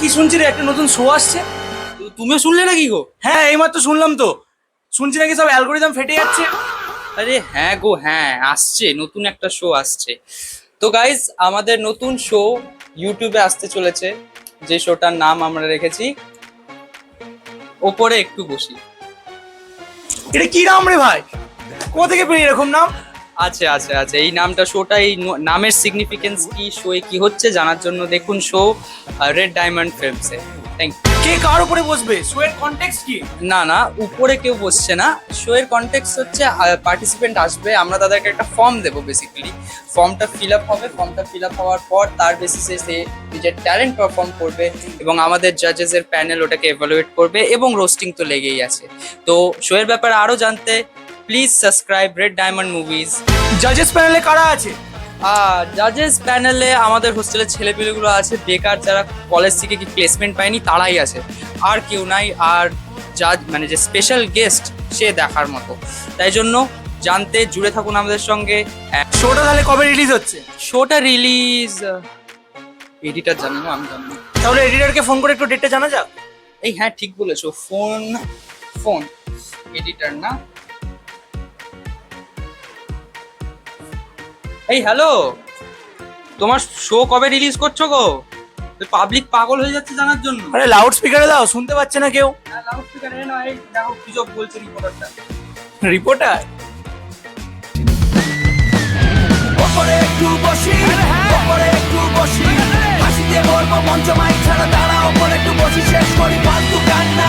কি শুনছি রে, একটা নতুন শো আসছে। তুমিও শুনলে নাকি গো? হ্যাঁ, এইমাত্র শুনলাম তো। শুনছি নাকি সব অ্যালগোরিদম ফেটে যাচ্ছে। আরে হ্যাঁ গো, হ্যাঁ আসছে, নতুন একটা শো আসছে। তো গাইজ, আমাদের নতুন শো ইউটিউবে আসতে চলেছে, যে শোটার নাম আমরা রেখেছি ওপরে একটু বসি। এটা কি নাম রে ভাই? কোথা থেকে পেয়ে এরকম নাম? আচ্ছা, এই নামটা শোটা, এই নামের সিগনিফিকেন্স কি, শোয়ে কি হচ্ছে জানার জন্য দেখুন শো রেড ডায়মন্ড ফিল্মসে। Thank you. কে কার উপরে বসবে? শো এর কনটেক্সট কি? না, উপরে কেউ বসছে না। শো এর কনটেক্সট হচ্ছে পার্টিসিপেন্ট আসবে, আমরা তাদেরকে একটা ফর্ম দেবো। বেসিক্যালি ফর্মটা ফিল আপ হবে, ফর্মটা ফিল আপ হওয়ার পর তার বেসিসে সে নিজের ট্যালেন্ট পারফর্ম করবে এবং আমাদের জাজেসের প্যানেল ওটাকে এভালুয়েট করবে এবং রোস্টিং তো লেগেই আছে। তো শো এর ব্যাপারে আরও জানতে please subscribe Red Diamond Movies. জাজেস প্যানেলে কারা আছে? জাজেস প্যানেলে আমাদের হোস্টেলের ছেলেপিলেগুলো আছে, বেকার যারা কলেজ থেকে কি প্লেসমেন্ট পায়নি তারাই আছে, আর কেউ নাই। আর জাজ মানে যে স্পেশাল গেস্ট সে দেখার মতো। তাই জন্য জানতে জুড়ে থাকুন আমাদের সঙ্গে। শোটা তাহলে কবে রিলিজ হচ্ছে? শোটা রিলিজ এডিটার জানি না, আমি জানি না। তাহলে এডিটরকে ফোন করে একটু ডেটটা জানা যাক। এই হ্যাঁ, ঠিক বলেছো, ফোন এডিটার না। এই হ্যালো, তোমার শো কবে রিলিজ করছো গো? পাবলিক পাগল হয়ে যাচ্ছে জানার জন্য। আরে লাউড স্পিকারে দাও, শুনতে পাচ্ছে না কেউ। লাউড স্পিকারে না, এই দেখো কি সব বলছে রিপোর্টারটা। রিপোর্টার ওপরে একটু বসি, ওপরে একটু বসি, হাসিতে ভরবো মঞ্চ মাইক ছাড়া, দাঁড়া ওপরে একটু বসি, শেষ করি ফালতু কান্না।